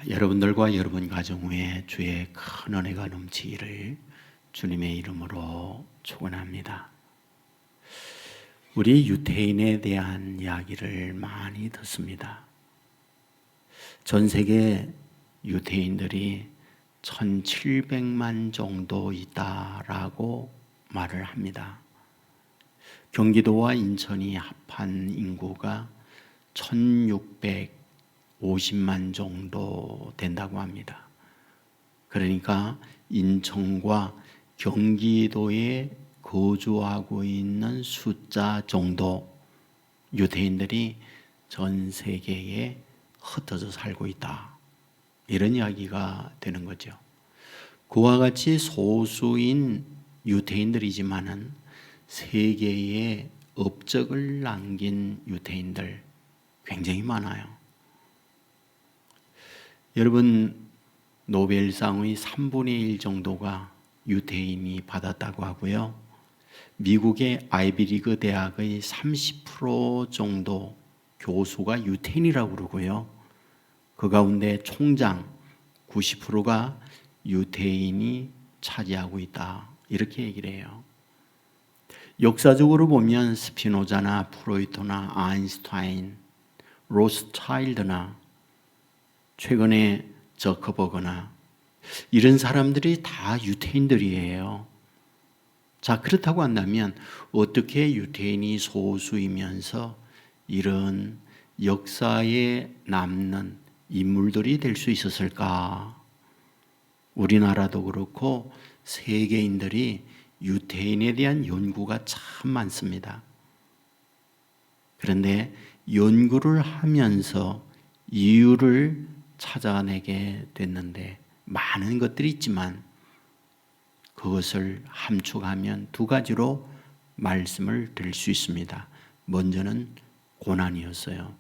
여러분들과 여러분 가정 위에 주의 큰 은혜가 넘치기를 주님의 이름으로 축원합니다. 우리 유태인에 대한 이야기를 많이 듣습니다. 전 세계 유태인들이 1700만 정도 있다라고 말을 합니다. 경기도와 인천이 합한 인구가 1650만 정도 된다고 합니다. 그러니까 인천과 경기도에 거주하고 있는 숫자 정도 유태인들이 전 세계에 흩어져 살고 있다. 이런 이야기가 되는 거죠. 그와 같이 소수인 유태인들이지만은 세계에 업적을 남긴 유태인들 굉장히 많아요. 여러분, 노벨상의 3분의 1 정도가 유태인이 받았다고 하고요. 미국의 아이비리그 대학의 30% 정도 교수가 유태인이라고 그러고요. 그 가운데 총장 90%가 유태인이 차지하고 있다. 이렇게 얘기를 해요. 역사적으로 보면 스피노자나 프로이토나 아인슈타인, 로스차일드나 최근에 저커버그나 이런 사람들이 다 유태인들이에요. 자, 그렇다고 한다면 어떻게 유태인이 소수이면서 이런 역사에 남는 인물들이 될 수 있었을까? 우리나라도 그렇고 세계인들이 유태인에 대한 연구가 참 많습니다. 그런데 연구를 하면서 이유를 찾아내게 됐는데 많은 것들이 있지만 그것을 함축하면 두 가지로 말씀을 드릴 수 있습니다. 먼저는 고난이었어요.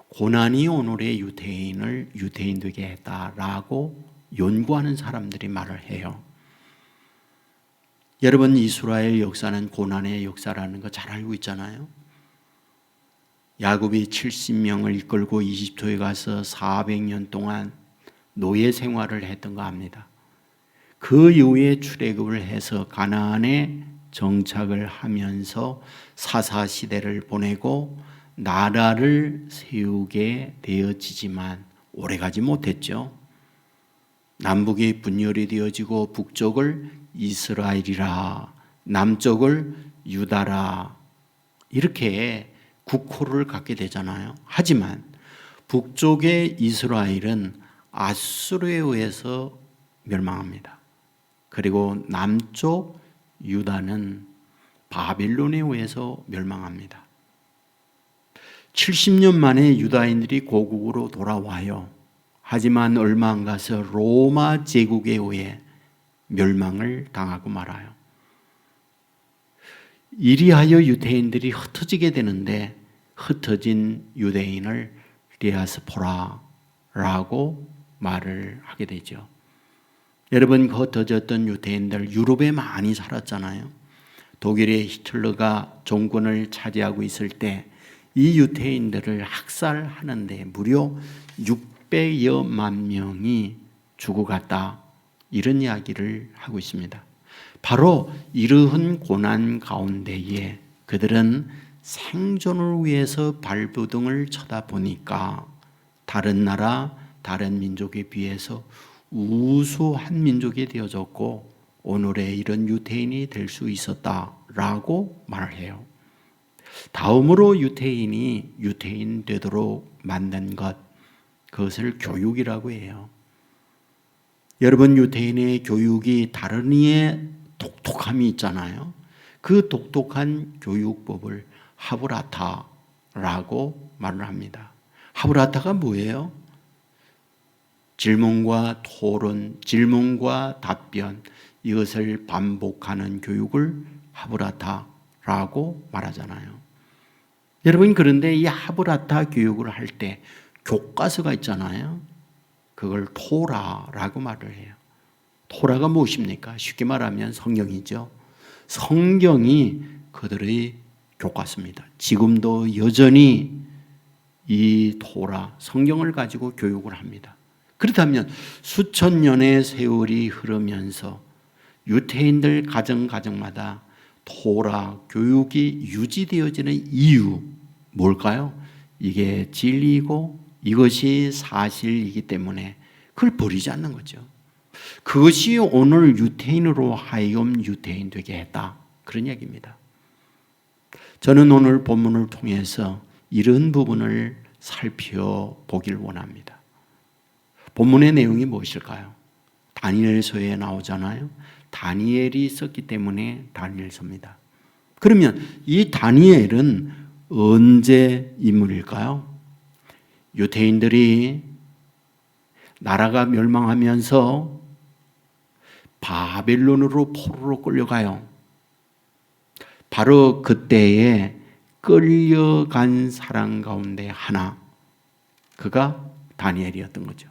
고난이 오늘의 유태인을 유태인 되게 했다라고 연구하는 사람들이 말을 해요. 여러분, 이스라엘 역사는 고난의 역사라는 거 잘 알고 있잖아요. 야곱이 70명을 이끌고 이집트에 가서 400년 동안 노예 생활을 했던 거 압니다. 그 이후에 출애굽을 해서 가나안에 정착을 하면서 사사시대를 보내고 나라를 세우게 되어지지만 오래가지 못했죠. 남북이 분열이 되어지고 북쪽을 이스라엘이라 남쪽을 유다라 이렇게 국호를 갖게 되잖아요. 하지만 북쪽의 이스라엘은 아수르에 의해서 멸망합니다. 그리고 남쪽 유다는 바빌론에 의해서 멸망합니다. 70년 만에 유다인들이 고국으로 돌아와요. 하지만 얼마 안 가서 로마 제국에 의해 멸망을 당하고 말아요. 이리하여 유대인들이 흩어지게 되는데 흩어진 유대인을 디아스포라라고 말을 하게 되죠. 여러분, 그 흩어졌던 유대인들 유럽에 많이 살았잖아요. 독일의 히틀러가 정권을 차지하고 있을 때 이 유대인들을 학살하는데 무려 600여만 명이 죽어갔다. 이런 이야기를 하고 있습니다. 바로 이러한 고난 가운데에 그들은 생존을 위해서 발버둥을 쳐다 보니까 다른 나라, 다른 민족에 비해서 우수한 민족이 되어졌고 오늘의 이런 유태인이 될 수 있었다라고 말을 해요. 다음으로 유태인이 유태인 되도록 만든 것, 그것을 교육이라고 해요. 여러분, 유태인의 교육이 다른 이의 독특함이 있잖아요. 그 독특한 교육법을 하브라타라고 말을 합니다. 하브라타가 뭐예요? 질문과 토론, 질문과 답변, 이것을 반복하는 교육을 하브라타라고 말하잖아요. 여러분, 그런데 이 하브라타 교육을 할 때 교과서가 있잖아요. 그걸 토라라고 말을 해요. 토라가 무엇입니까? 쉽게 말하면 성경이죠. 성경이 그들의 교과서입니다. 지금도 여전히 이 토라, 성경을 가지고 교육을 합니다. 그렇다면 수천 년의 세월이 흐르면서 유태인들 가정마다 토라 교육이 유지되어지는 이유 뭘까요? 이게 진리이고 이것이 사실이기 때문에 그걸 버리지 않는 거죠. 그것이 오늘 유태인으로 하여금 유태인 되게 했다, 그런 얘기입니다. 저는 오늘 본문을 통해서 이런 부분을 살펴보길 원합니다. 본문의 내용이 무엇일까요? 다니엘서에 나오잖아요. 다니엘이 있었기 때문에 다니엘서입니다. 그러면 이 다니엘은 언제 인물일까요? 유태인들이 나라가 멸망하면서 바벨론으로 포로로 끌려가요. 바로 그때에 끌려간 사람 가운데 하나, 그가 다니엘이었던 거죠.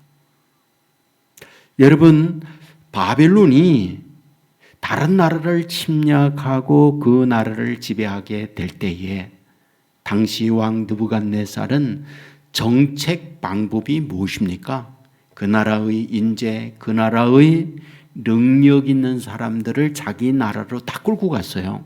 여러분, 바벨론이 다른 나라를 침략하고 그 나라를 지배하게 될 때에 당시 왕 느부갓네살은 정책 방법이 무엇입니까? 그 나라의 인재, 그 나라의 능력 있는 사람들을 자기 나라로 다 끌고 갔어요.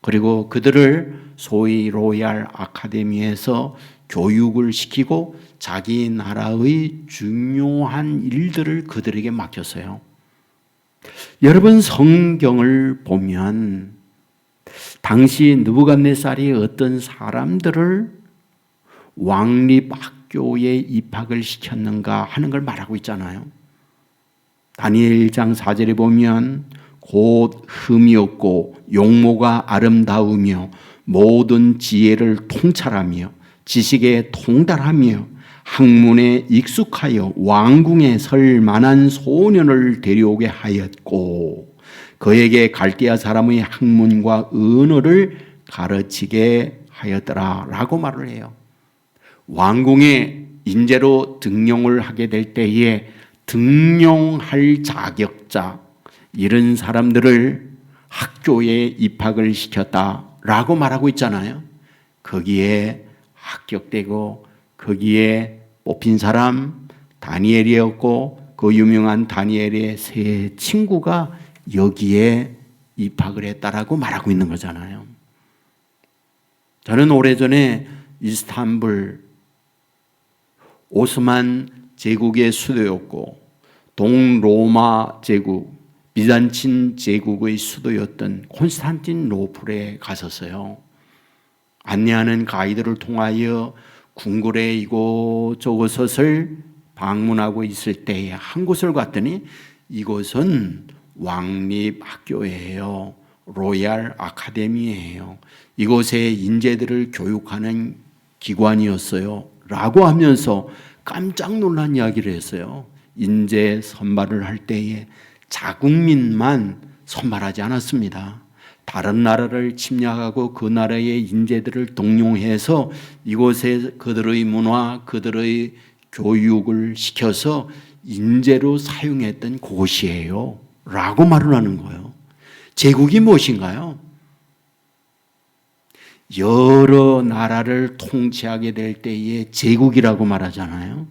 그리고 그들을 소위 로얄 아카데미에서 교육을 시키고 자기 나라의 중요한 일들을 그들에게 맡겼어요. 여러분, 성경을 보면 당시 느부갓네살이 어떤 사람들을 왕립 학교에 입학을 시켰는가 하는 걸 말하고 있잖아요. 다니엘 1장 4절에 보면 곧 흠이 없고 용모가 아름다우며 모든 지혜를 통찰하며 지식에 통달하며 학문에 익숙하여 왕궁에 설 만한 소년을 데려오게 하였고 그에게 갈대아 사람의 학문과 언어를 가르치게 하였더라 라고 말을 해요. 왕궁에 인재로 등용을 하게 될 때에 등용할 자격자, 이런 사람들을 학교에 입학을 시켰다라고 말하고 있잖아요. 거기에 합격되고 거기에 뽑힌 사람 다니엘이었고 그 유명한 다니엘의 세 친구가 여기에 입학을 했다라고 말하고 있는 거잖아요. 저는 오래전에 이스탄불 오스만 제국의 수도였고 동로마 제국, 비잔틴 제국의 수도였던 콘스탄틴노플에 갔었어요. 안내하는 가이드를 통하여 궁궐의 이곳저곳을 방문하고 있을 때에 한 곳을 갔더니 이곳은 왕립학교예요. 로얄 아카데미예요. 이곳에 인재들을 교육하는 기관이었어요. 라고 하면서 깜짝 놀란 이야기를 했어요. 인재 선발을 할 때에 자국민만 선발하지 않았습니다. 다른 나라를 침략하고 그 나라의 인재들을 동용해서 이곳에 그들의 문화, 그들의 교육을 시켜서 인재로 사용했던 곳이에요. 라고 말을 하는 거예요. 제국이 무엇인가요? 여러 나라를 통치하게 될 때에 제국이라고 말하잖아요.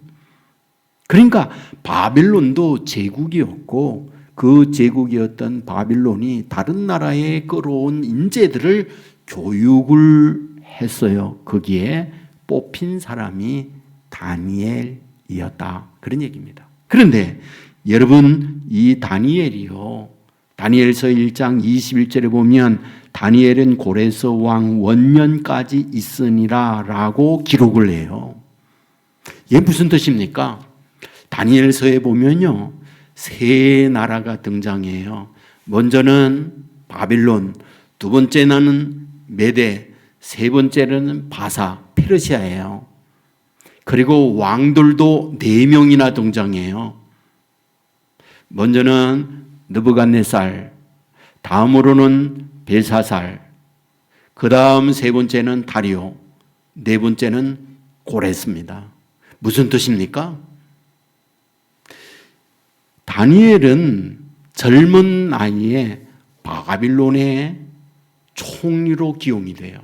그러니까 바빌론도 제국이었고 그 제국이었던 바빌론이 다른 나라에 끌어온 인재들을 교육을 했어요. 거기에 뽑힌 사람이 다니엘이었다. 그런 얘기입니다. 그런데 여러분, 이 다니엘이요, 다니엘서 1장 21절에 보면 다니엘은 고레스 왕 원년까지 있으니라 라고 기록을 해요. 이게 무슨 뜻입니까? 다니엘서에 보면요, 세 나라가 등장해요. 먼저는 바빌론, 두 번째는 메데, 세 번째는 바사, 페르시아예요. 그리고 왕들도 4명이나 등장해요. 먼저는 느부갓네살, 다음으로는 벨사살, 그 다음 세 번째는 다리오, 네 번째는 고레스입니다. 무슨 뜻입니까? 다니엘은 젊은 나이에 바빌론의 총리로 기용이 돼요.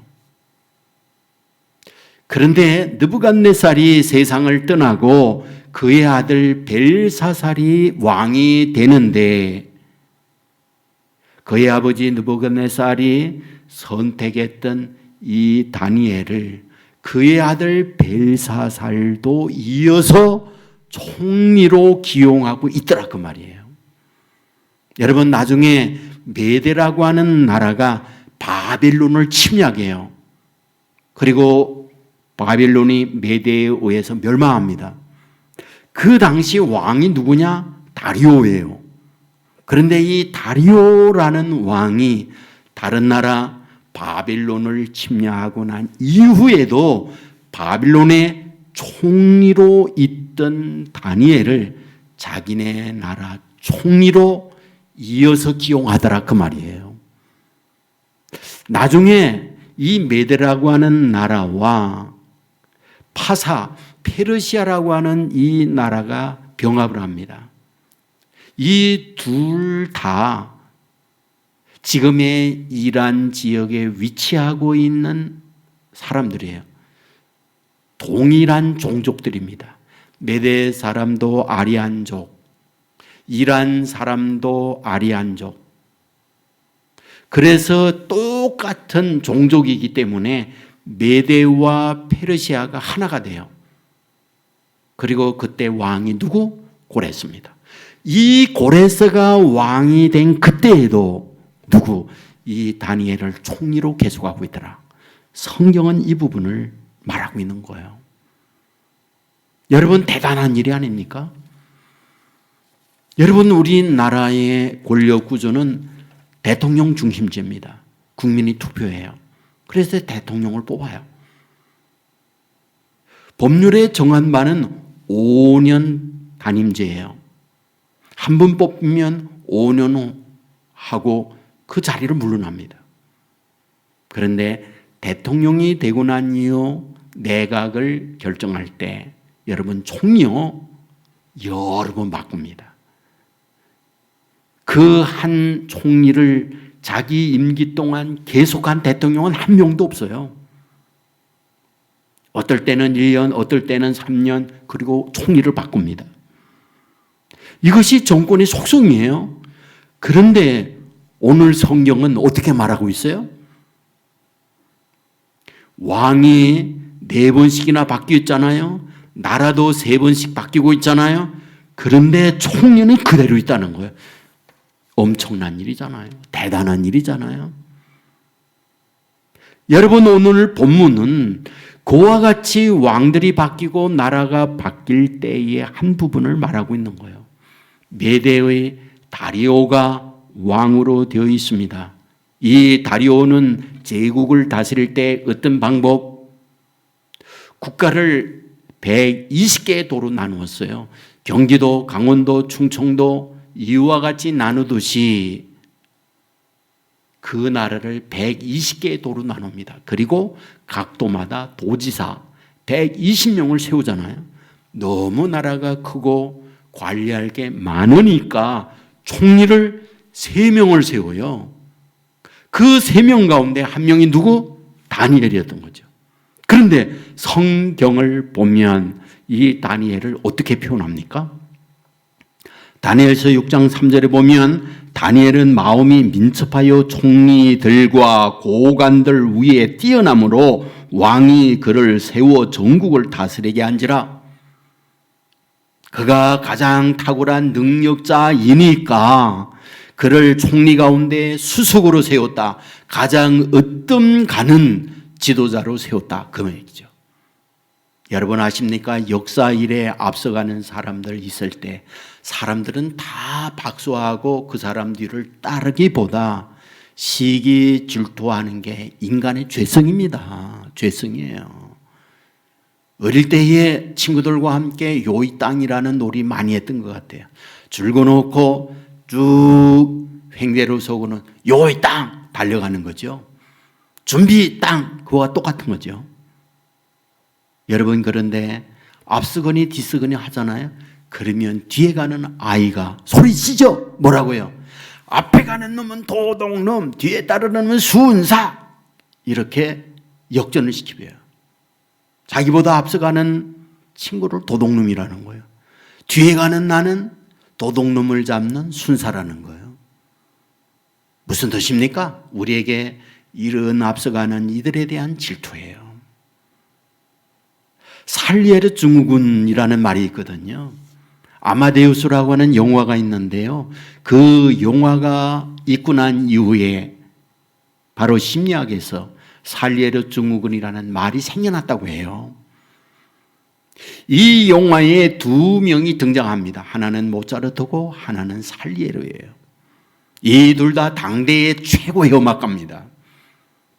그런데 느부갓네살이 세상을 떠나고 그의 아들 벨사살이 왕이 되는데 그의 아버지 느부갓네살이 선택했던 이 다니엘을 그의 아들 벨사살도 이어서 총리로 기용하고 있더라 그 말이에요. 여러분, 나중에 메대라고 하는 나라가 바빌론을 침략해요. 그리고 바빌론이 메대에 의해서 멸망합니다. 그 당시 왕이 누구냐? 다리오예요. 그런데 이 다리오라는 왕이 다른 나라 바빌론을 침략하고 난 이후에도 바빌론의 총리로 있던 다니엘을 자기네 나라 총리로 이어서 기용하더라 그 말이에요. 나중에 이 메대라고 하는 나라와 파사, 페르시아라고 하는 이 나라가 병합을 합니다. 이 둘 다 지금의 이란 지역에 위치하고 있는 사람들이에요. 동일한 종족들입니다. 메대 사람도 아리안족, 이란 사람도 아리안족. 그래서 똑같은 종족이기 때문에 메대와 페르시아가 하나가 돼요. 그리고 그때 왕이 누구? 고레스입니다. 이 고레스가 왕이 된 그때에도 누구? 이 다니엘을 총리로 계속하고 있더라. 성경은 이 부분을 말하고 있는 거예요. 여러분, 대단한 일이 아닙니까? 여러분, 우리나라의 권력 구조는 대통령 중심제입니다. 국민이 투표해요. 그래서 대통령을 뽑아요. 법률에 정한 바는 5년 단임제예요. 한 번 뽑으면 5년 후 하고 그 자리를 물러납니다. 그런데 대통령이 되고 난 이후 내각을 결정할 때 여러분, 총리요 여러 번 바꿉니다. 그 한 총리를 자기 임기 동안 계속한 대통령은 한 명도 없어요. 어떨 때는 1년, 어떨 때는 3년, 그리고 총리를 바꿉니다. 이것이 정권의 속성이에요. 그런데 오늘 성경은 어떻게 말하고 있어요? 왕이 4번씩이나 바뀌었잖아요. 나라도 3번씩 바뀌고 있잖아요. 그런데 총리는 그대로 있다는 거예요. 엄청난 일이잖아요. 대단한 일이잖아요. 여러분, 오늘 본문은 그와 같이 왕들이 바뀌고 나라가 바뀔 때의 한 부분을 말하고 있는 거예요. 메대의 다리오가 왕으로 되어 있습니다. 이 다리오는 제국을 다스릴 때 어떤 방법? 국가를 120개의 도로 나누었어요. 경기도, 강원도, 충청도 이와 같이 나누듯이 그 나라를 120개의 도로 나눕니다. 그리고 각 도마다 도지사 120명을 세우잖아요. 너무 나라가 크고 관리할 게 많으니까 총리를 3명을 세워요. 그 3명 가운데 한 명이 누구? 다니엘이었던 거죠. 그런데 성경을 보면 이 다니엘을 어떻게 표현합니까? 다니엘서 6장 3절에 보면 다니엘은 마음이 민첩하여 총리들과 고관들 위에 뛰어남으로 왕이 그를 세워 전국을 다스리게 한지라. 그가 가장 탁월한 능력자이니까 그를 총리 가운데 수석으로 세웠다. 가장 으뜸 가는 지도자로 세웠다. 그 말이죠. 여러분 아십니까? 역사 일에 앞서가는 사람들 있을 때 사람들은 다 박수하고 그 사람 뒤를 따르기보다 시기 질투하는 게 인간의 죄성입니다. 죄성이에요. 어릴 때에 친구들과 함께 요이 땅이라는 놀이 많이 했던 것 같아요. 줄 그어놓고 쭉 횡대로 서고는 요이 땅 달려가는 거죠. 준비 땅 그거와 똑같은 거죠. 여러분, 그런데 앞서거니 뒤서거니 하잖아요. 그러면 뒤에 가는 아이가 소리치죠. 뭐라고요? 앞에 가는 놈은 도둑놈, 뒤에 따르는 놈은 순사. 이렇게 역전을 시키고요. 자기보다 앞서가는 친구를 도둑놈이라는 거예요. 뒤에 가는 나는 도둑놈을 잡는 순사라는 거예요. 무슨 뜻입니까? 우리에게 이른 앞서가는 이들에 대한 질투예요. 살리에르 증후군이라는 말이 있거든요. 아마데우스라고 하는 영화가 있는데요. 그 영화가 있고 난 이후에 바로 심리학에서 살리에르 증후군이라는 말이 생겨났다고 해요. 이 영화에 두 명이 등장합니다. 하나는 모차르트고 하나는 살리에르예요. 이 둘 다 당대의 최고의 음악가입니다.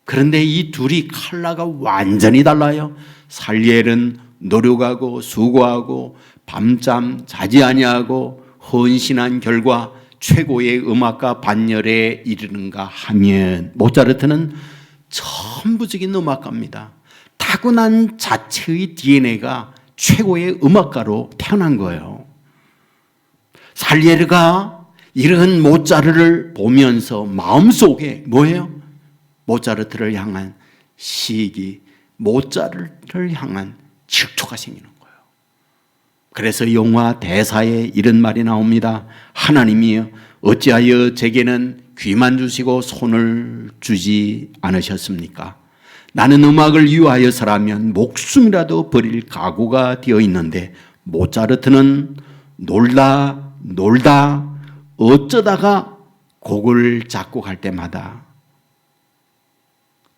그런데 이 둘이 컬러가 완전히 달라요. 살리에르는 노력하고 수고하고 밤잠 자지 아니하고 헌신한 결과 최고의 음악가 반열에 이르는가 하면, 모차르트는 천부적인 음악가입니다. 타고난 자체의 DNA가 최고의 음악가로 태어난 거예요. 살리에르가 이런 모차르트를 보면서 마음속에 뭐예요? 모차르트를 향한 시기, 모차르트를 향한 질투가 생기는 거예요. 그래서 영화 대사에 이런 말이 나옵니다. 하나님이여, 어찌하여 제게는 귀만 주시고 손을 주지 않으셨습니까? 나는 음악을 위하여서라면 목숨이라도 버릴 각오가 되어 있는데, 모차르트는 놀다 어쩌다가 곡을 작곡할 때마다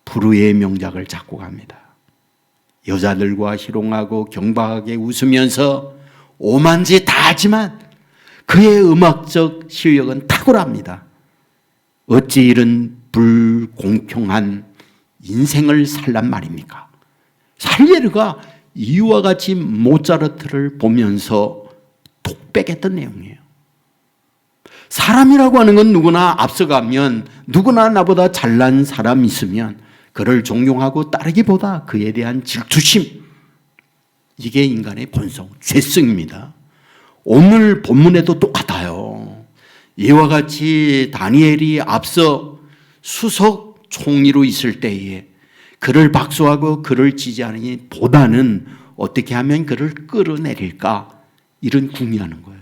프루의 명작을 작곡합니다. 여자들과 희롱하고 경박하게 웃으면서 오만지 다 하지만 그의 음악적 실력은 탁월합니다. 어찌 이런 불공평한 인생을 살란 말입니까? 살리에르가 이와 같이 모차르트를 보면서 독백했던 내용이에요. 사람이라고 하는 건 누구나 앞서가면, 누구나 나보다 잘난 사람이 있으면 그를 존경하고 따르기보다 그에 대한 질투심, 이게 인간의 본성, 죄성입니다. 오늘 본문에도 똑같아요. 이와 같이 다니엘이 앞서 수석 총리로 있을 때에 그를 박수하고 그를 지지하니 보다는 어떻게 하면 그를 끌어내릴까, 이런 궁리하는 거예요.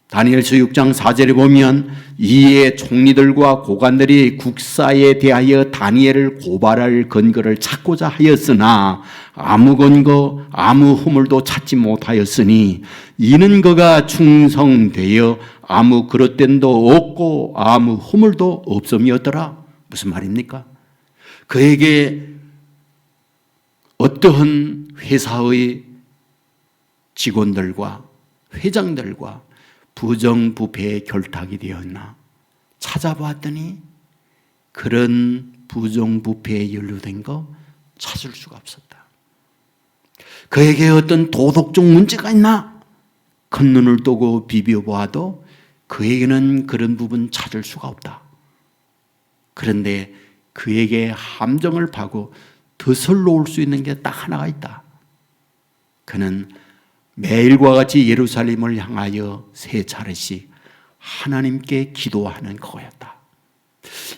다니엘서 6장 4절에 보면 이에 총리들과 고관들이 국사에 대하여 다니엘을 고발할 근거를 찾고자 하였으나 아무 근거 아무 허물도 찾지 못하였으니 이는 그가 충성되어 아무 그릇됨도 없고 아무 허물도 없음이었더라. 무슨 말입니까? 그에게 어떠한 회사의 직원들과 회장들과 부정부패에 결탁이 되었나 찾아봤더니 그런 부정부패에 연루된 거 찾을 수가 없었다. 그에게 어떤 도덕적 문제가 있나 큰 눈을 뜨고 비벼보아도 그에게는 그런 부분 찾을 수가 없다. 그런데 그에게 함정을 파고 더설로올 수 있는 게 딱 하나가 있다. 그는 매일과 같이 예루살렘을 향하여 세 차례씩 하나님께 기도하는 거였다.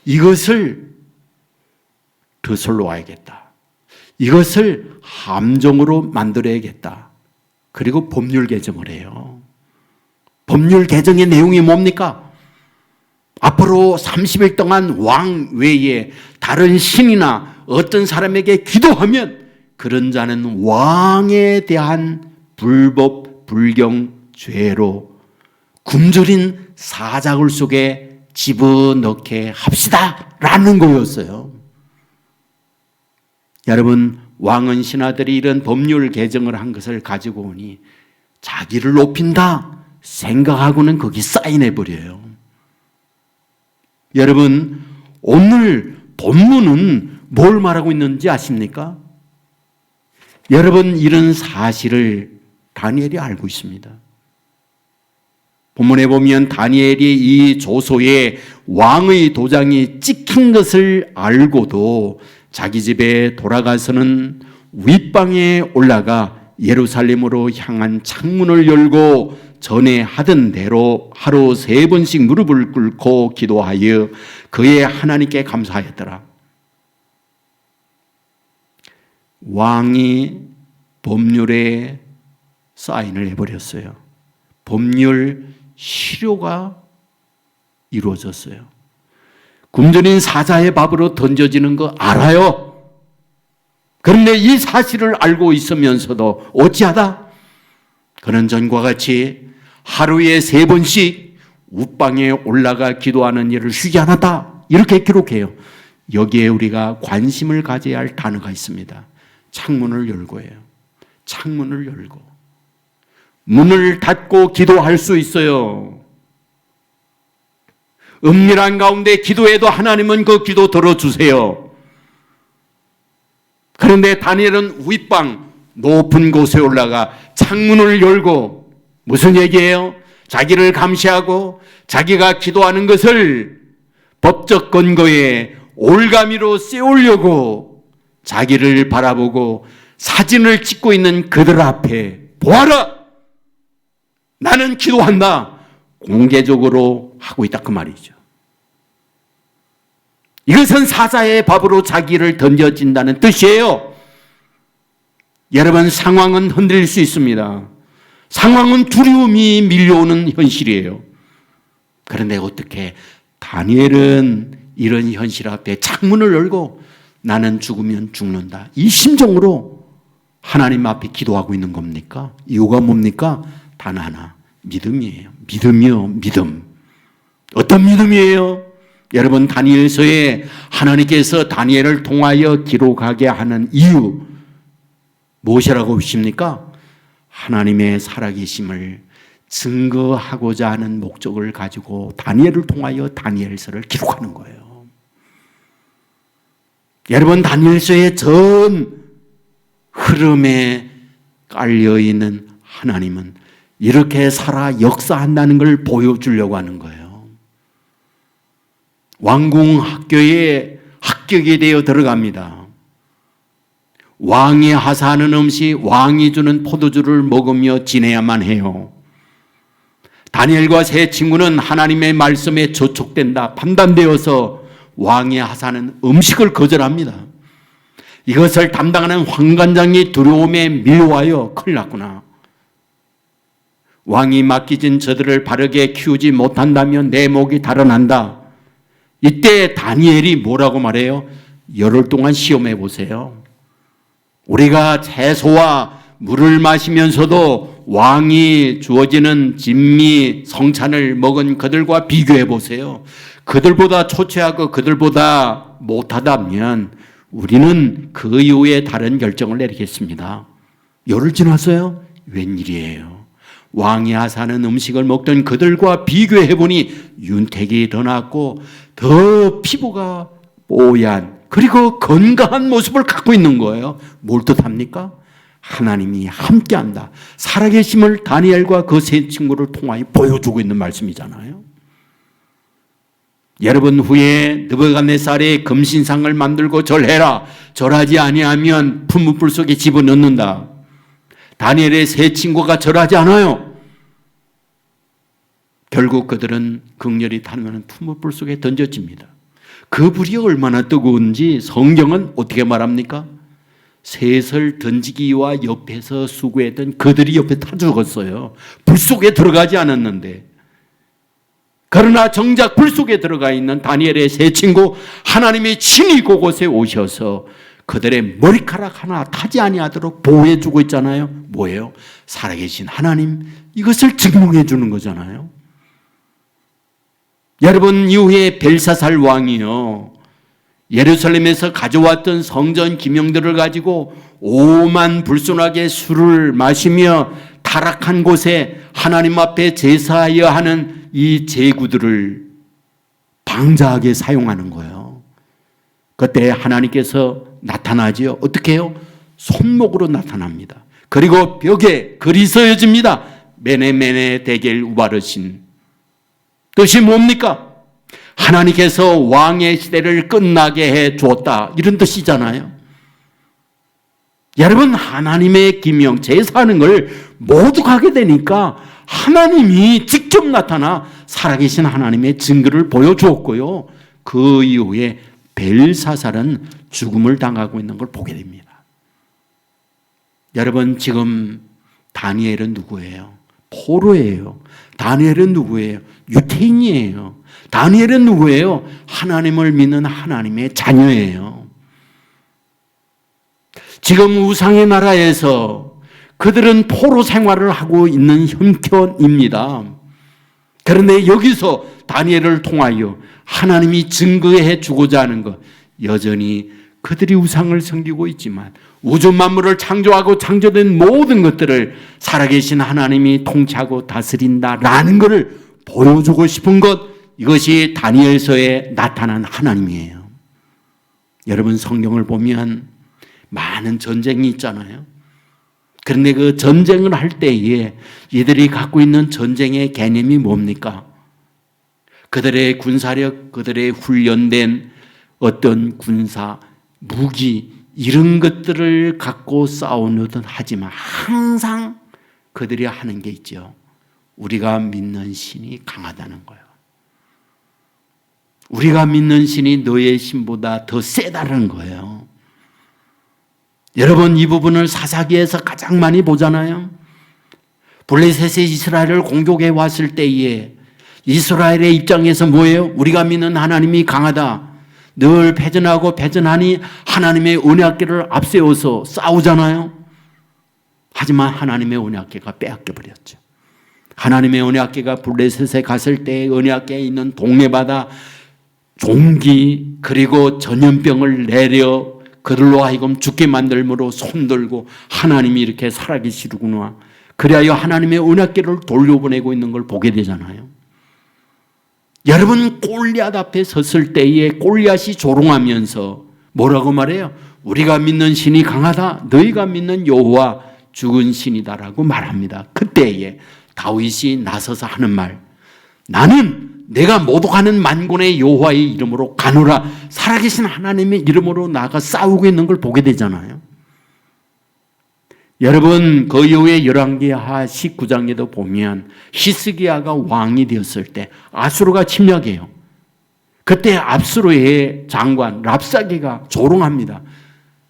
이것을 더설로 와야겠다. 이것을 함정으로 만들어야겠다. 그리고 법률 개정을 해요. 법률 개정의 내용이 뭡니까? 앞으로 30일 동안 왕 외에 다른 신이나 어떤 사람에게 기도하면 그런 자는 왕에 대한 불법 불경 죄로 굶주린 사자굴 속에 집어넣게 합시다 라는 거였어요. 여러분, 왕은 신하들이 이런 법률 개정을 한 것을 가지고 오니 자기를 높인다 생각하고는 거기 사인해버려요. 여러분, 오늘 본문은 뭘 말하고 있는지 아십니까? 여러분, 이런 사실을 다니엘이 알고 있습니다. 본문에 보면 다니엘이 이 조소에 왕의 도장이 찍힌 것을 알고도 자기 집에 돌아가서는 윗방에 올라가 예루살렘으로 향한 창문을 열고 전에 하던 대로 하루 3번씩 무릎을 꿇고 기도하여 그의 하나님께 감사하였더라. 왕이 법률에 사인을 해버렸어요. 법률 실효가 이루어졌어요. 굶주린 사자의 밥으로 던져지는 거 알아요. 그런데 이 사실을 알고 있으면서도 어찌하다? 그는 전과 같이 하루에 3번씩 웃방에 올라가 기도하는 일을 쉬지 않았다. 이렇게 기록해요. 여기에 우리가 관심을 가져야 할 단어가 있습니다. 창문을 열고예요. 창문을 열고. 문을 닫고 기도할 수 있어요. 은밀한 가운데 기도해도 하나님은 그 기도 들어주세요. 그런데 다니엘은 윗방 높은 곳에 올라가 창문을 열고 무슨 얘기예요? 자기를 감시하고 자기가 기도하는 것을 법적 근거에 올가미로 세우려고 자기를 바라보고 사진을 찍고 있는 그들 앞에 보아라! 나는 기도한다. 공개적으로 하고 있다 그 말이죠. 이것은 사자의 밥으로 자기를 던져진다는 뜻이에요. 여러분, 상황은 흔들릴 수 있습니다. 상황은 두려움이 밀려오는 현실이에요. 그런데 어떻게 다니엘은 이런 현실 앞에 창문을 열고 나는 죽으면 죽는다, 이 심정으로 하나님 앞에 기도하고 있는 겁니까? 이유가 뭡니까? 단 하나, 믿음이에요. 믿음이요, 믿음. 어떤 믿음이에요? 여러분, 다니엘서에 하나님께서 다니엘을 통하여 기록하게 하는 이유 무엇이라고 보십니까? 하나님의 살아계심을 증거하고자 하는 목적을 가지고 다니엘을 통하여 다니엘서를 기록하는 거예요. 여러분, 다니엘서의 전 흐름에 깔려있는 하나님은 이렇게 살아 역사한다는 걸 보여주려고 하는 거예요. 왕궁 학교에 합격이 되어 들어갑니다. 왕이 하사하는 음식, 왕이 주는 포도주를 먹으며 지내야만 해요. 다니엘과 세 친구는 하나님의 말씀에 저촉된다 판단되어서 왕이 하사하는 음식을 거절합니다. 이것을 담당하는 황관장이 두려움에 밀려와요. 큰일 났구나. 왕이 맡기진 저들을 바르게 키우지 못한다면 내 목이 달아난다. 이때 다니엘이 뭐라고 말해요? 열흘 동안 시험해 보세요. 우리가 채소와 물을 마시면서도 왕이 주어지는 진미, 성찬을 먹은 그들과 비교해 보세요. 그들보다 초췌하고 그들보다 못하다면 우리는 그 이후에 다른 결정을 내리겠습니다. 열흘 지났어요? 웬일이에요? 왕이 하사하는 음식을 먹던 그들과 비교해 보니 윤택이 더 낫고 더 피부가 뽀얀 그리고 건강한 모습을 갖고 있는 거예요. 뭘 뜻합니까? 하나님이 함께한다. 살아계심을 다니엘과 그 세 친구를 통하여 보여주고 있는 말씀이잖아요. 여러분, 후에 느부갓네살의 금신상을 만들고 절해라. 절하지 아니하면 풀무불 속에 집어넣는다. 다니엘의 세 친구가 절하지 않아요. 결국 그들은 극렬히 타는 풀무불 속에 던져집니다. 그 불이 얼마나 뜨거운지 성경은 어떻게 말합니까? 셋을 던지기와 옆에서 수고했던 그들이 옆에 타 죽었어요. 불 속에 들어가지 않았는데. 그러나 정작 불 속에 들어가 있는 다니엘의 세 친구, 하나님이 친히 그곳에 오셔서 그들의 머리카락 하나 타지 아니하도록 보호해 주고 있잖아요. 뭐예요? 살아계신 하나님, 이것을 증명해 주는 거잖아요. 여러분, 이후에 벨사살 왕이요, 예루살렘에서 가져왔던 성전 기명들을 가지고 오만 불순하게 술을 마시며 타락한 곳에 하나님 앞에 제사하여 하는 이 제구들을 방자하게 사용하는 거예요. 그때 하나님께서 나타나지요. 어떻게 해요? 손목으로 나타납니다. 그리고 벽에 글이 써집니다. 메네메네 데겔 우바르신. 뜻이 뭡니까? 하나님께서 왕의 시대를 끝나게 해 주었다, 이런 뜻이잖아요. 여러분, 하나님의 기명, 제사하는 걸 모두 가게 되니까 하나님이 직접 나타나 살아계신 하나님의 증거를 보여주었고요. 그 이후에 벨사살은 죽음을 당하고 있는 걸 보게 됩니다. 여러분, 지금 다니엘은 누구예요? 포로예요. 다니엘은 누구예요? 유태인이에요. 다니엘은 누구예요? 하나님을 믿는 하나님의 자녀예요. 지금 우상의 나라에서 그들은 포로 생활을 하고 있는 형편입니다. 그런데 여기서 다니엘을 통하여 하나님이 증거해 주고자 하는 것, 여전히 그들이 우상을 섬기고 있지만 우주 만물을 창조하고 창조된 모든 것들을 살아계신 하나님이 통치하고 다스린다라는 것을 보여주고 싶은 것, 이것이 다니엘서에 나타난 하나님이에요. 여러분, 성경을 보면 많은 전쟁이 있잖아요. 그런데 그 전쟁을 할 때에 이들이 갖고 있는 전쟁의 개념이 뭡니까? 그들의 군사력, 그들의 훈련된 어떤 군사, 무기, 이런 것들을 갖고 싸우는 하지만 항상 그들이 하는 게 있죠. 우리가 믿는 신이 강하다는 거예요. 우리가 믿는 신이 너의 신보다 더 세다는 거예요. 여러분, 이 부분을 사사기에서 가장 많이 보잖아요. 블레셋이 이스라엘을 공격해 왔을 때에 이스라엘의 입장에서 뭐예요? 우리가 믿는 하나님이 강하다. 늘 패전하고 패전하니 하나님의 언약궤를 앞세워서 싸우잖아요. 하지만 하나님의 언약궤가 빼앗겨 버렸죠. 하나님의 언약궤가 블레셋에 갔을 때 언약궤에 있는 동네바다 종기 그리고 전염병을 내려 그들로 하여금 죽게 만들므로 손들고 하나님이 이렇게 살아계시구나. 그리하여 하나님의 언약궤를 돌려보내고 있는 걸 보게 되잖아요. 여러분, 골리앗 앞에 섰을 때에 골리앗이 조롱하면서 뭐라고 말해요? 우리가 믿는 신이 강하다. 너희가 믿는 여호와 죽은 신이다라고 말합니다. 그때에 다윗이 나서서 하는 말, 나는 내가 모독하는 만군의 여호와의 이름으로 가노라. 살아계신 하나님의 이름으로 나가 싸우고 있는 걸 보게 되잖아요. 여러분, 그 이후에 열왕기하 19장에도 보면 히스기야가 왕이 되었을 때 아수르가 침략해요. 그때 압수르의 장관 랍사게가 조롱합니다.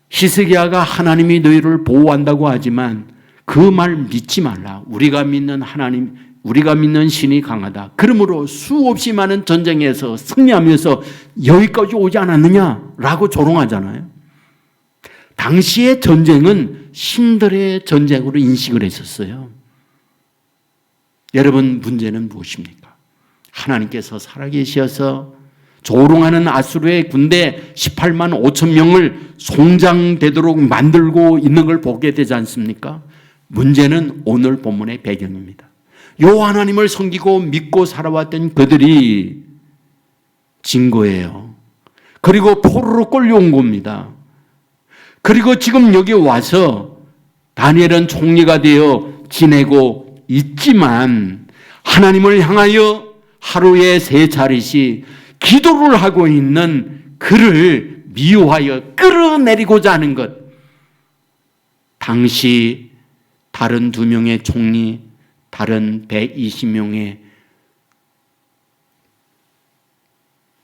히스기야가 하나님이 너희를 보호한다고 하지만 그 말 믿지 말라. 우리가 믿는 하나님, 우리가 믿는 신이 강하다. 그러므로 수없이 많은 전쟁에서 승리하면서 여기까지 오지 않았느냐라고 조롱하잖아요. 당시의 전쟁은 신들의 전쟁으로 인식을 했었어요. 여러분, 문제는 무엇입니까? 하나님께서 살아계셔서 조롱하는 아수르의 군대 18만 5천 명을 송장되도록 만들고 있는 걸 보게 되지 않습니까? 문제는 오늘 본문의 배경입니다. 여호와 하나님을 섬기고 믿고 살아왔던 그들이 진 거예요. 그리고 포로로 끌려온 겁니다. 그리고 지금 여기 와서 다니엘은 총리가 되어 지내고 있지만 하나님을 향하여 하루에 3차례씩 기도를 하고 있는 그를 미워하여 끌어내리고자 하는 것. 당시 다른 2명의 총리, 다른 120명의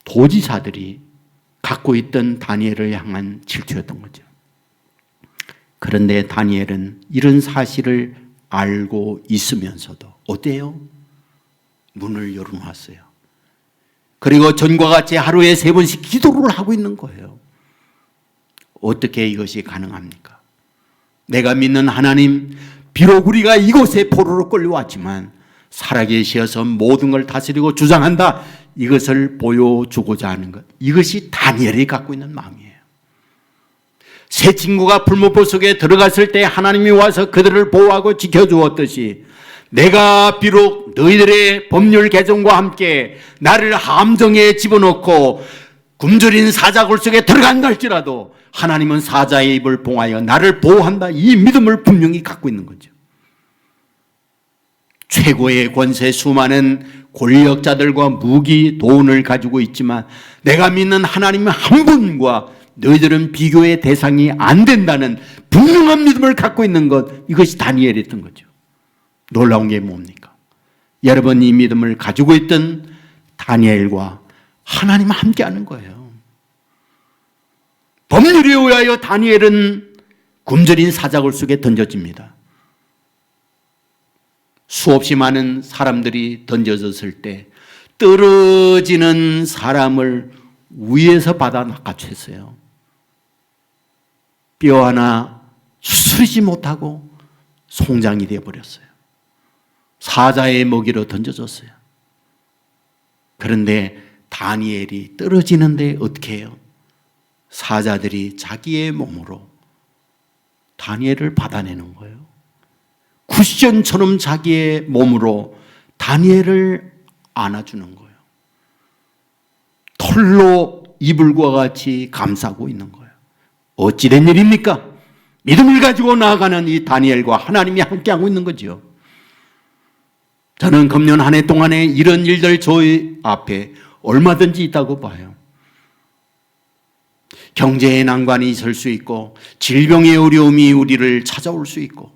도지사들이 갖고 있던 다니엘을 향한 질투였던 거죠. 그런데 다니엘은 이런 사실을 알고 있으면서도 어때요? 문을 열어놨어요. 그리고 전과 같이 하루에 3번씩 기도를 하고 있는 거예요. 어떻게 이것이 가능합니까? 내가 믿는 하나님, 비록 우리가 이곳에 포로로 끌려왔지만 살아계셔서 모든 걸 다스리고 주장한다. 이것을 보여주고자 하는 것. 이것이 다니엘이 갖고 있는 마음이에요. 새 친구가 풀무불 속에 들어갔을 때 하나님이 와서 그들을 보호하고 지켜주었듯이 내가 비록 너희들의 법률 개정과 함께 나를 함정에 집어넣고 굶주린 사자굴 속에 들어간다 할지라도 하나님은 사자의 입을 봉하여 나를 보호한다. 이 믿음을 분명히 갖고 있는 거죠. 최고의 권세, 수많은 권력자들과 무기, 돈을 가지고 있지만 내가 믿는 하나님 한 분과 너희들은 비교의 대상이 안 된다는 분명한 믿음을 갖고 있는 것, 이것이 다니엘이었던 거죠. 놀라운 게 뭡니까? 여러분, 이 믿음을 가지고 있던 다니엘과 하나님 함께하는 거예요. 법률에 의하여 다니엘은 굶주린 사자굴 속에 던져집니다. 수없이 많은 사람들이 던져졌을 때 떨어지는 사람을 위에서 받아 낚아챘어요. 뼈 하나 수술이지 못하고 송장이 되어버렸어요. 사자의 먹이로 던져졌어요. 그런데 다니엘이 떨어지는데 어떻게 해요? 사자들이 자기의 몸으로 다니엘을 받아내는 거예요. 쿠션처럼 자기의 몸으로 다니엘을 안아주는 거예요. 털로 이불과 같이 감싸고 있는 거예요. 어찌된 일입니까? 믿음을 가지고 나아가는 이 다니엘과 하나님이 함께하고 있는 거죠. 저는 금년 한 해 동안에 이런 일들 저희 앞에 얼마든지 있다고 봐요. 경제의 난관이 있을 수 있고 질병의 어려움이 우리를 찾아올 수 있고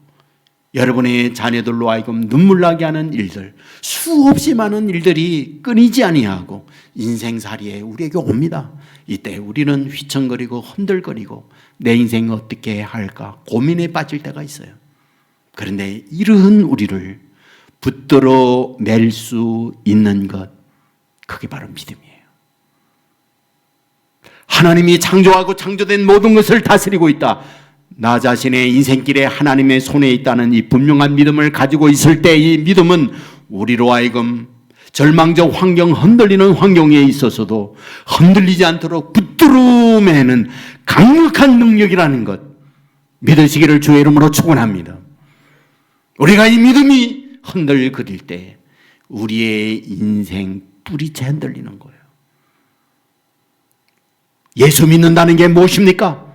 여러분의 자녀들로 하여금 눈물 나게 하는 일들, 수없이 많은 일들이 끊이지 아니하고 인생살이에 우리에게 옵니다. 이때 우리는 휘청거리고 흔들거리고 내 인생 어떻게 해야 할까 고민에 빠질 때가 있어요. 그런데 이러한 우리를 붙들어 낼 수 있는 것, 그게 바로 믿음이에요. 하나님이 창조하고 창조된 모든 것을 다스리고 있다. 나 자신의 인생길에 하나님의 손에 있다는 이 분명한 믿음을 가지고 있을 때 이 믿음은 우리로 하여금 절망적 환경, 흔들리는 환경에 있어서도 흔들리지 않도록 붙들어 매는 강력한 능력이라는 것, 믿으시기를 주의 이름으로 축원합니다. 우리가 이 믿음이 흔들거릴 때 우리의 인생 뿌리째 흔들리는 거예요. 예수 믿는다는 게 무엇입니까?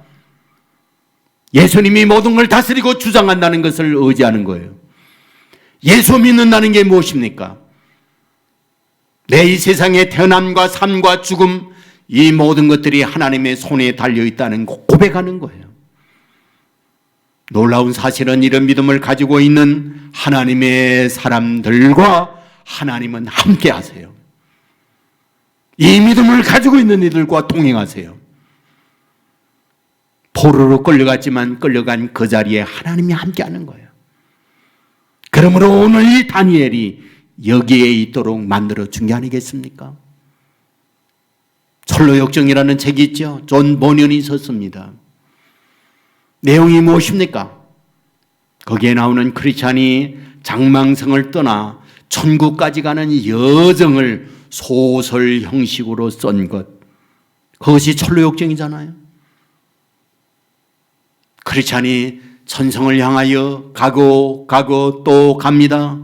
예수님이 모든 걸 다스리고 주장한다는 것을 의지하는 거예요. 예수 믿는다는 게 무엇입니까? 내 이 세상의 태어남과 삶과 죽음, 이 모든 것들이 하나님의 손에 달려있다는 고백하는 거예요. 놀라운 사실은 이런 믿음을 가지고 있는 하나님의 사람들과 하나님은 함께 하세요. 이 믿음을 가지고 있는 이들과 동행하세요. 포로로 끌려갔지만 끌려간 그 자리에 하나님이 함께하는 거예요. 그러므로 오늘 이 다니엘이 여기에 있도록 만들어준 게 아니겠습니까? 철로역정이라는 책이 있죠. 존 버년이 썼습니다. 내용이 무엇입니까? 거기에 나오는 크리스찬이 장망성을 떠나 천국까지 가는 여정을 소설 형식으로 쓴 것, 그것이 철로역정이잖아요. 크리스찬이 천성을 향하여 가고 또 갑니다.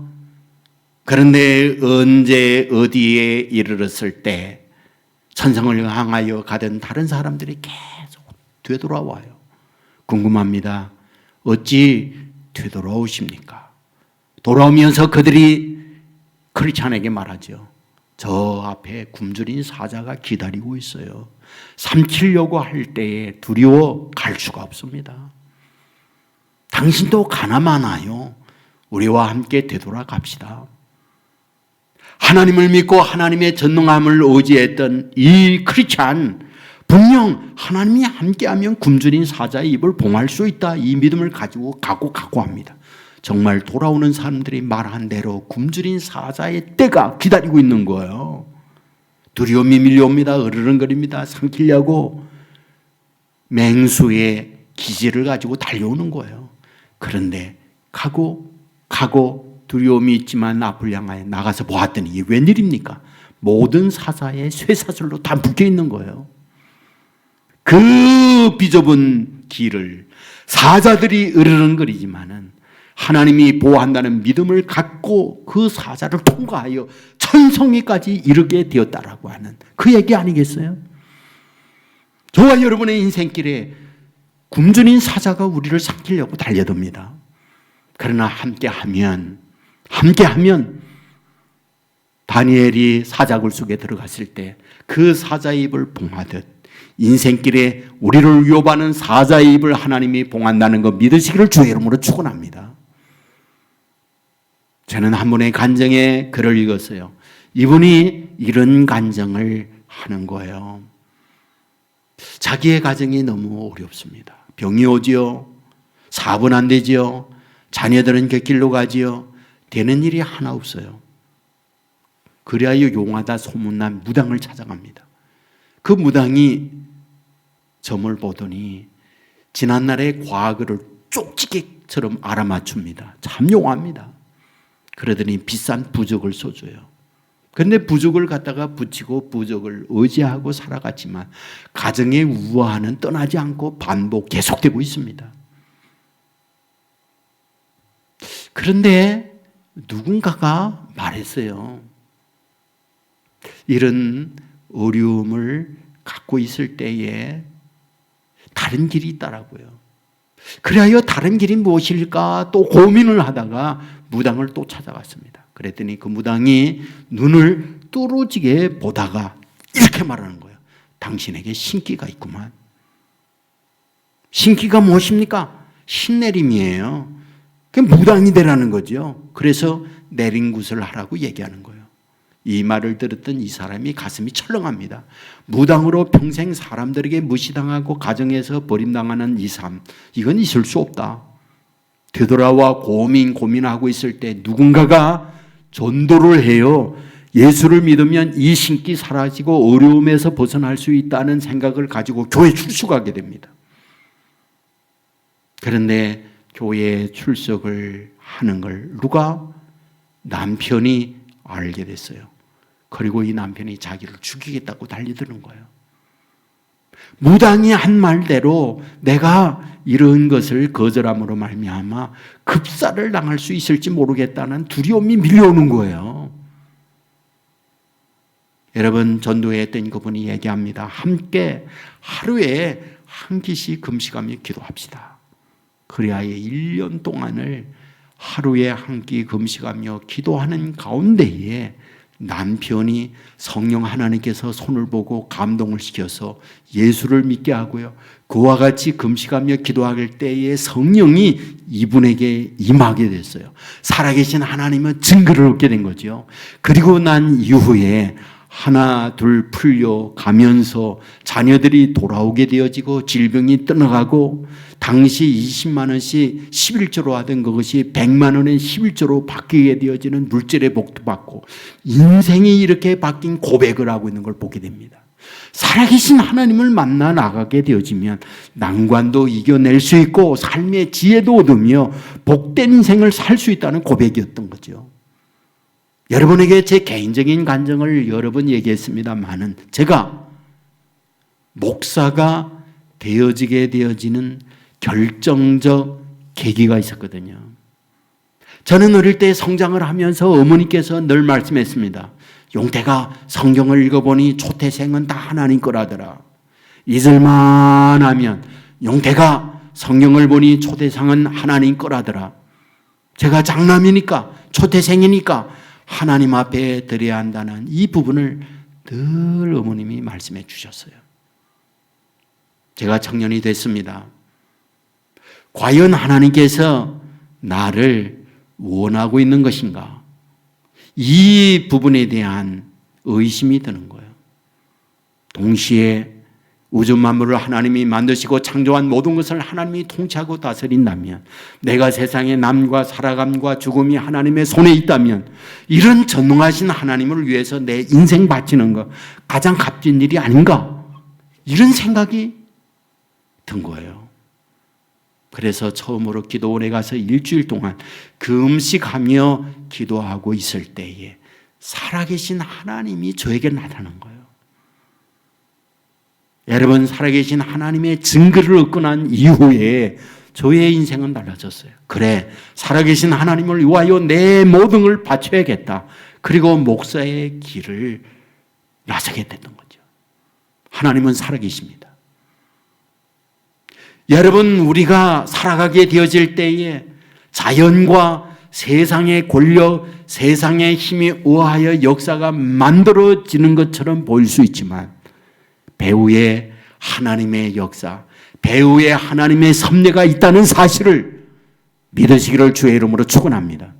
그런데 언제 어디에 이르렀을 때 천성을 향하여 가던 다른 사람들이 계속 되돌아와요. 궁금합니다. 어찌 되돌아오십니까? 돌아오면서 그들이 크리스찬에게 말하죠. 저 앞에 굶주린 사자가 기다리고 있어요. 삼키려고 할 때에 두려워 갈 수가 없습니다. 당신도 가나 마나요? 우리와 함께 되돌아갑시다. 하나님을 믿고 하나님의 전능함을 의지했던 이 크리스찬, 분명 하나님이 함께하면 굶주린 사자의 입을 봉할 수 있다, 이 믿음을 가지고 각오합니다. 정말 돌아오는 사람들이 말한 대로 굶주린 사자의 때가 기다리고 있는 거예요. 두려움이 밀려옵니다. 으르렁거립니다. 삼키려고 맹수의 기질을 가지고 달려오는 거예요. 그런데 가고 두려움이 있지만 앞을 향하여 나가서 보았더니 이게 웬일입니까? 모든 사자의 쇠사슬로 다 묶여 있는 거예요. 그 비좁은 길을 사자들이 으르렁거리지만은 하나님이 보호한다는 믿음을 갖고 그 사자를 통과하여 천성에까지 이르게 되었다라고 하는 그 얘기 아니겠어요? 저와 여러분의 인생길에 굶주린 사자가 우리를 삼키려고 달려듭니다. 그러나 함께하면 다니엘이 사자굴 속에 들어갔을 때 그 사자의 입을 봉하듯 인생길에 우리를 위협하는 사자의 입을 하나님이 봉한다는 거 믿으시기를 주의 이름으로 축원합니다. 저는 한 분의 간증에 글을 읽었어요. 이분이 이런 간증을 하는 거예요. 자기의 가정이 너무 어렵습니다. 병이 오지요. 사업은 안 되지요. 자녀들은 곁길로 가지요. 되는 일이 하나 없어요. 그리하여 용하다 소문난 무당을 찾아갑니다. 그 무당이 점을 보더니 지난날의 과거를 쪽지게처럼 알아맞춥니다. 참 용합니다. 그러더니 비싼 부적을 써줘요. 그런데 부적을 갖다가 붙이고 부적을 의지하고 살아갔지만 가정의 우화는 떠나지 않고 반복 계속되고 있습니다. 그런데 누군가가 말했어요. 이런 어려움을 갖고 있을 때에 다른 길이 있다라고요. 그래야 다른 길이 무엇일까 또 고민을 하다가 무당을 또 찾아갔습니다. 그랬더니 그 무당이 눈을 뚫어지게 보다가 이렇게 말하는 거예요. 당신에게 신기가 있구만. 신기가 무엇입니까? 신내림이에요. 그 무당이 되라는 거죠. 그래서 내린굿을 하라고 얘기하는 거예요. 이 말을 들었던 이 사람이 가슴이 철렁합니다. 무당으로 평생 사람들에게 무시당하고 가정에서 버림당하는 이 삶, 이건 있을 수 없다. 되돌아와 고민하고 있을 때 누군가가 전도를 해요. 예수를 믿으면 이 신기 사라지고 어려움에서 벗어날 수 있다는 생각을 가지고 교회 출석하게 됩니다. 그런데 교회에 출석을 하는 걸 누가? 남편이 알게 됐어요. 그리고 이 남편이 자기를 죽이겠다고 달리드는 거예요. 무당이 한 말대로 내가 이런 것을 거절함으로 말미암아 급사를 당할 수 있을지 모르겠다는 두려움이 밀려오는 거예요. 여러분, 전도회 했던 그분이 얘기합니다. 함께 하루에 한 끼씩 금식하며 기도합시다. 그래야 1년 동안을 하루에 한 끼 금식하며 기도하는 가운데에 남편이 성령 하나님께서 손을 보고 감동을 시켜서 예수를 믿게 하고요. 그와 같이 금식하며 기도할 때에 성령이 이분에게 임하게 됐어요. 살아계신 하나님은 증거를 얻게 된 거죠. 그리고 난 이후에 하나 둘 풀려가면서 자녀들이 돌아오게 되어지고 질병이 떠나가고 당시 20만 원씩 11조로 하던 그것이 100만 원의 11조로 바뀌게 되어지는 물질의 복도 받고 인생이 이렇게 바뀐 고백을 하고 있는 걸 보게 됩니다. 살아계신 하나님을 만나 나가게 되어지면 난관도 이겨낼 수 있고 삶의 지혜도 얻으며 복된 인생을 살 수 있다는 고백이었던 거죠. 여러분에게 제 개인적인 간증을 여러 번 얘기했습니다만은 제가 목사가 되어지는 결정적 계기가 있었거든요. 저는 어릴 때 성장을 하면서 어머니께서 늘 말씀했습니다. 용태가 성경을 읽어보니 초태생은 다 하나님 거라더라. 잊을만 하면 용태가 성경을 보니 초태생은 하나님 거라더라. 제가 장남이니까 초태생이니까 하나님 앞에 드려야 한다는 이 부분을 늘 어머님이 말씀해 주셨어요. 제가 청년이 됐습니다. 과연 하나님께서 나를 원하고 있는 것인가? 이 부분에 대한 의심이 드는 거예요. 동시에 우주 만물을 하나님이 만드시고 창조한 모든 것을 하나님이 통치하고 다스린다면, 내가 세상의 남과 살아감과 죽음이 하나님의 손에 있다면 이런 전능하신 하나님을 위해서 내 인생 바치는 것 가장 값진 일이 아닌가? 이런 생각이 든 거예요. 그래서 처음으로 기도원에 가서 일주일 동안 금식하며 기도하고 있을 때에 살아계신 하나님이 저에게 나타난 거예요. 여러분, 살아계신 하나님의 증거를 얻고 난 이후에 저의 인생은 달라졌어요. 그래, 살아계신 하나님을 위하여 내 모든 걸 바쳐야겠다. 그리고 목사의 길을 나서게 됐던 거죠. 하나님은 살아계십니다. 여러분, 우리가 살아가게 되어질 때에 자연과 세상의 권력, 세상의 힘이 의하여 역사가 만들어지는 것처럼 보일 수 있지만 배후에 하나님의 역사, 배후에 하나님의 섭리가 있다는 사실을 믿으시기를 주의 이름으로 축원합니다.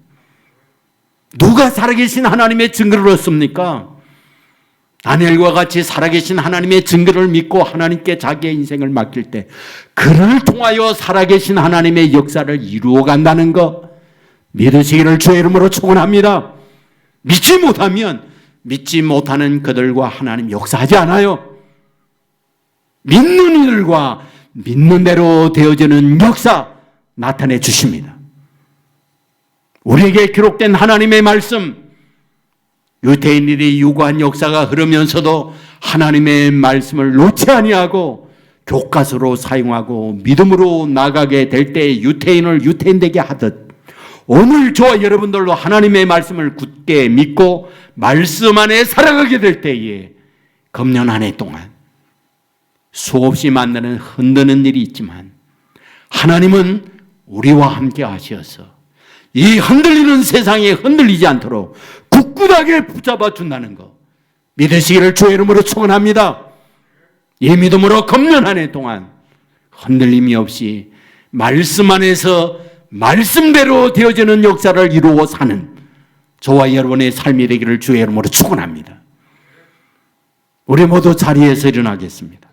누가 살아계신 하나님의 증거를 얻습니까? 다니엘과 같이 살아계신 하나님의 증거를 믿고 하나님께 자기의 인생을 맡길 때 그를 통하여 살아계신 하나님의 역사를 이루어간다는 것 믿으시기를 주의 이름으로 축원합니다. 믿지 못하면 믿지 못하는 그들과 하나님 역사하지 않아요. 믿는 이들과 믿는 대로 되어지는 역사 나타내 주십니다. 우리에게 기록된 하나님의 말씀, 유대인들이 유구한 역사가 흐르면서도 하나님의 말씀을 놓지 아니하고 교과서로 사용하고 믿음으로 나가게 될 때 유대인을 유대인되게 하듯 오늘 저와 여러분들도 하나님의 말씀을 굳게 믿고 말씀 안에 살아가게 될 때에 금년 한 해 동안 수없이 만나는 흔드는 일이 있지만 하나님은 우리와 함께 하셔서 이 흔들리는 세상에 흔들리지 않도록 굳굳하게 붙잡아 준다는 것 믿으시기를 주의 이름으로 축원합니다. 이 믿음으로 금년 한 해 동안 흔들림이 없이 말씀 안에서 말씀대로 되어지는 역사를 이루어 사는 저와 여러분의 삶이 되기를 주의 이름으로 축원합니다. 우리 모두 자리에서 일어나겠습니다.